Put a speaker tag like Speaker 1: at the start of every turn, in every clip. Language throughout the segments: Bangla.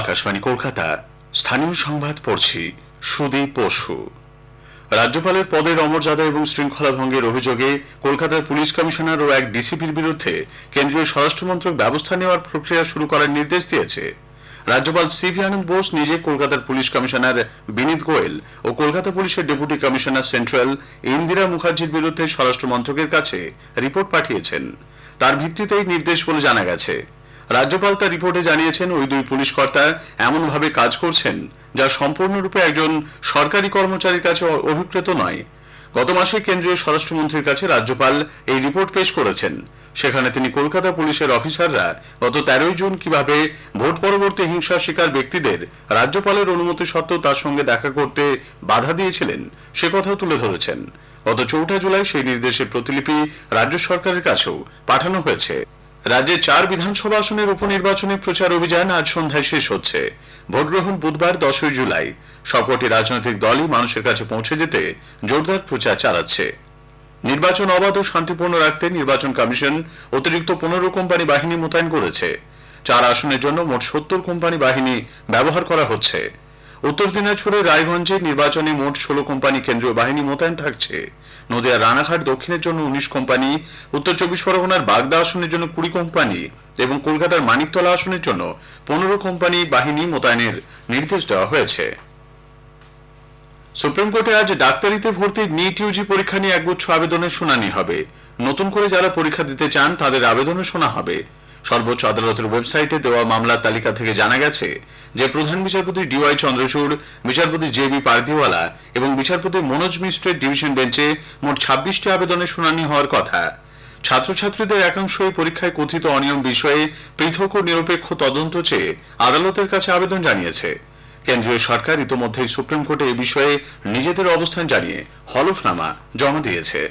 Speaker 1: আকাশবাণী কলকাতা স্থানীয় সংবাদ পড়ছি সুদীপ বসু। রাজ্যপালের পদের অমর্যাদা এবং শৃঙ্খলা ভঙ্গের অভিযোগে কলকাতার পুলিশ কমিশনার ও এক ডিসিপির বিরুদ্ধে কেন্দ্রীয় স্বরাষ্ট্রমন্ত্রক ব্যবস্থা নেওয়ার প্রক্রিয়া শুরু করার নির্দেশ দিয়েছে। রাজ্যপাল সিভি আনন্দ বোস নিজে কলকাতার পুলিশ কমিশনার বিনীত গোয়েল ও কলকাতা পুলিশের ডেপুটি কমিশনার সেন্ট্রাল ইন্দিরা মুখার্জির বিরুদ্ধে স্বরাষ্ট্র মন্ত্রকের কাছে রিপোর্ট পাঠিয়েছেন। তার ভিত্তিতেই নির্দেশ বলে জানা গেছে। রাজ্যপাল তার রিপোর্টে জানিয়েছেন, ওই দুই পুলিশ কর্তা এমনভাবে কাজ করছেন যা সম্পূর্ণরূপে একজন সরকারি কর্মচারীর কাছে অভিপ্রেত নয়। গত মাসে কেন্দ্রীয় স্বরাষ্ট্রমন্ত্রীর কাছে রাজ্যপাল এই রিপোর্ট পেশ করেছেন। সেখানে তিনি কলকাতা পুলিশের অফিসাররা গত 13 জুন কিভাবে ভোট পরবর্তী হিংসার শিকার ব্যক্তিদের রাজ্যপালের অনুমতি সত্ত্বেও তার সঙ্গে দেখা করতে বাধা দিয়েছিলেন সে কথাও তুলে ধরেছেন। গত 4 জুলাই সেই নির্দেশের প্রতিলিপি রাজ্য সরকারের কাছেও পাঠানো হয়েছে। রাজ্যে 4 বিধানসভা আসনের উপনির্বাচনী প্রচার অভিযান আজ সন্ধ্যায় শেষ হচ্ছে। ভোট গ্রহণ বুধবার 10 জুলাই। সবকটি রাজনৈতিক দলই মানুষের কাছে পৌঁছে যেতে জোরদার প্রচার চালাচ্ছে। নির্বাচন অবাধ ও শান্তিপূর্ণ রাখতে নির্বাচন কমিশন অতিরিক্ত 15 কোম্পানি বাহিনী মোতায়েন করেছে। 4 আসনের জন্য মোট 70 কোম্পানি বাহিনী ব্যবহার করা হচ্ছে। উত্তর দিনাজপুরের রায়গঞ্জে নির্বাচনে মোট 16 কোম্পানি কেন্দ্রীয় বাহিনী মোতায়েন থাকছে। নদিয়ার রানাঘাট দক্ষিণের জন্য 19 কোম্পানি, উত্তর 24 পরগনার বাগদা আসনের জন্য 20 কোম্পানি এবং কলকাতার মানিকতলা আসনের জন্য 15 কোম্পানি বাহিনী মোতায়েনের নির্দেশ দেওয়া হয়েছে। সুপ্রিম কোর্টে আজ ডাক্তারিতে ভর্তির নিট ইউজি পরীক্ষা নিয়ে একগুচ্ছ আবেদনের শুনানি হবে। নতুন করে যারা পরীক্ষা দিতে চান তাদের আবেদনও শোনা হবে। সর্বোচ্চ আদালতের ওয়েবসাইটে দেওয়া মামলার তালিকা থেকে জানা গেছে যে প্রধান বিচারপতি ডিওয়াই চন্দ্রচূড়, বিচারপতি জে.বি. পারদিওয়ালা এবং বিচারপতি মনোজ মিশ্রের ডিভিশন বেঞ্চে মোট 26টি আবেদনের শুনানি হওয়ার কথা। ছাত্রছাত্রীদের একাংশ এই পরীক্ষায় কথিত অনিয়ম বিষয়ে পৃথক ও নিরপেক্ষ তদন্ত চেয়ে আদালতের কাছে আবেদন জানিয়েছে। কেন্দ্রীয় সরকার ইতোমধ্যেই সুপ্রিম কোর্টে এ বিষয়ে নিজেদের অবস্থান জানিয়ে হলফনামা জমা দিয়েছে।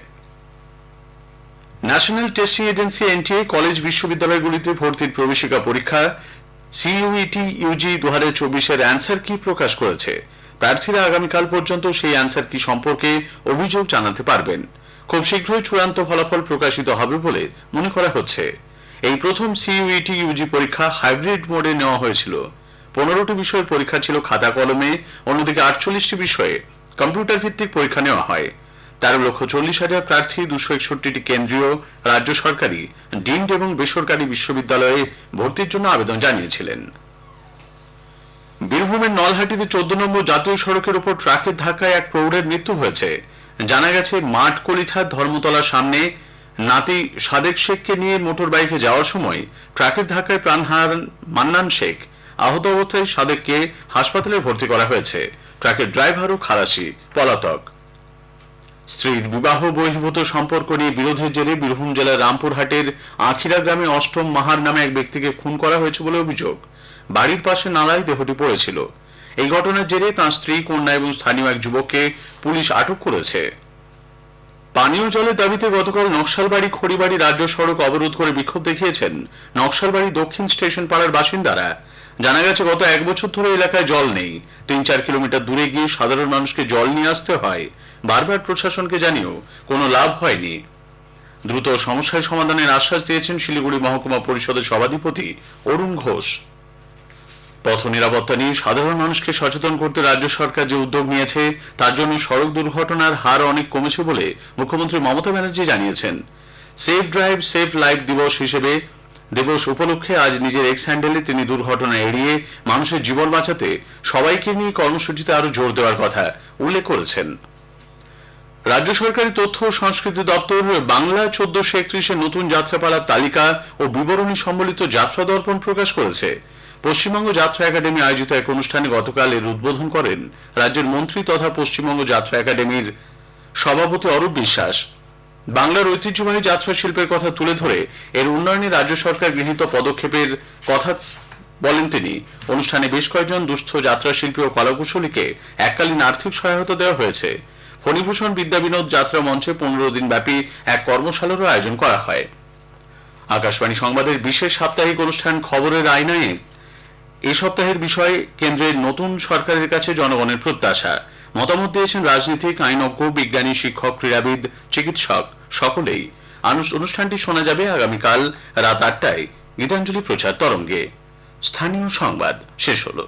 Speaker 1: National testing agency NTA college বিশ্ববিদ্যালয়গুলিতে ভর্তির প্রবেশিকা পরীক্ষা সিইউইটি ইউজি 2024 অ্যান্সার কি প্রকাশ করেছে। প্রার্থীরা আগামীকাল পর্যন্ত সেই অ্যান্সার কি সম্পর্কে অভিযোগ জানাতে পারবেন। খুব শীঘ্রই চূড়ান্ত ফলাফল প্রকাশিত হবে বলে মনে করা হচ্ছে। এই প্রথম সিইউইটি ইউজি পরীক্ষা হাইব্রিড মোডে নেওয়া হয়েছিল। 15টি বিষয়ের পরীক্ষা ছিল খাতা কলমে, অন্যদিকে 48টি বিষয়ে কম্পিউটার ভিত্তিক পরীক্ষা নেওয়া হয়। 13,40,000 প্রার্থী 261টি কেন্দ্রীয়, রাজ্য সরকারি, ডিমড এবং বেসরকারি বিশ্ববিদ্যালয়ে ভর্তির জন্য আবেদন জানিয়েছিলেন। বীরভূমের নলহাটিতে 14 নম্বর জাতীয় সড়কের উপর ট্রাকের ধাক্কায় এক প্রৌঢ়ের মৃত্যু হয়েছে। জানা গেছে, মাঠকলিঠার ধর্মতলার সামনে নাতি সাদেক শেখকে নিয়ে মোটর বাইকে যাওয়ার সময় ট্রাকের ধাক্কায় প্রাণ হারান মান্নান শেখ। আহত অবস্থায় সাদেককে হাসপাতালে ভর্তি করা হয়েছে। ট্রাকের ড্রাইভার ও খালাসি পলাতক। স্ত্রীর বিবাহ বহির্ভূত সম্পর্ক নিয়ে বিরোধের জেরে বীরভূম জেলার রামপুরহাটের আখিরা গ্রামে অষ্টম মাহার নামে এক ব্যক্তিকে খুন করা হয়েছে বলে অভিযোগ। বাড়ির পাশে নালায় দেহটি পড়েছিল। এই ঘটনার জেরে তাঁর স্ত্রী, কন্যা এবং স্থানীয় এক যুবককে পুলিশ আটক করেছে। পানীয় জলের দাবিতে গতকাল নকশালবাড়ি খড়িবাড়ি রাজ্য সড়ক অবরোধ করে বিক্ষোভ দেখিয়েছেন নকশালবাড়ি দক্ষিণ স্টেশন পাড়ার বাসিন্দারা। জানা গেছে, গত 1 বছর ধরে এলাকায় জল নেই। 3-4 কিলোমিটার দূরে গিয়ে সাধারণ মানুষকে জল নিয়ে আসতে হয়। বারবার প্রশাসনকে জানিয়েও কোনো লাভ হয়নি। দ্রুত সমস্যার সমাধানের আশ্বাস দিয়েছেন শিলিগুড়ি মহকুমা পরিষদের সভাধিপতি অরুণ ঘোষ। পথ নিরাপত্তা নিয়ে সাধারণ মানুষকে সচেতন করতে রাজ্য সরকার যে উদ্যোগ নিয়েছে তার জন্য সড়ক দুর্ঘটনার হার অনেক কমেছে বলে মুখ্যমন্ত্রী মমতা ব্যানার্জি জানিয়েছেন। সেফ ড্রাইভ সেফ লাইফ দিবস উপলক্ষে আজ নিজের এক্স হ্যান্ডেলে তিনি দুর্ঘটনা এড়িয়ে মানুষের জীবন বাঁচাতে সবাইকে নিয়ে কর্মসূচিতে আরো জোর দেওয়ার কথা উল্লেখ করেছেন। রাজ্য সরকারি তথ্য ও সংস্কৃতি দপ্তর বাংলা 1431 নতুন যাত্রাপালার তালিকা ও বিবরণী সম্বলিত যাত্রা দর্পণ প্রকাশ করেছে। পশ্চিমবঙ্গ যাত্রা একাডেমি আয়োজিত এক অনুষ্ঠানে গতকাল এর উদ্বোধন করেন রাজ্যের মন্ত্রী তথা পশ্চিমবঙ্গ যাত্রা একাডেমির সভাপতি অরূপ বিশ্বাস। বাংলার ঐতিহ্যবাহী যাত্রা শিল্পের কথা তুলে ধরে এর উন্নয়নে রাজ্য সরকার গৃহীত পদক্ষেপের কথা বলেন তিনি। অনুষ্ঠানে বেশ কয়েকজন দুস্থ যাত্রা শিল্পী ও কলাকুশলীকে এককালীন আর্থিক সহায়তা দেওয়া হয়েছে। ফণীভূষণ বিদ্যা বিনোদ যাত্রা মঞ্চে 15 দিন ব্যাপী এক কর্মশালারও আয়োজন করা হয়। আকাশবাণী সংবাদের বিশেষ সাপ্তাহিক অনুষ্ঠান খবরের আয়নায় এই সপ্তাহের বিষয় কেন্দ্রের নতুন সরকারের কাছে জনগণের প্রত্যাশা। মতামত দিয়েছেন রাজনীতিক, আইনজ্ঞ, বিজ্ঞানী, শিক্ষক, ক্রীড়াবিদ, চিকিৎসক সকলেই। অনুষ্ঠানটি শোনা যাবে আগামীকাল রাত 8টায় গীতাঞ্জলি প্রচার তরঙ্গে। স্থানীয় সংবাদ শেষ হলো।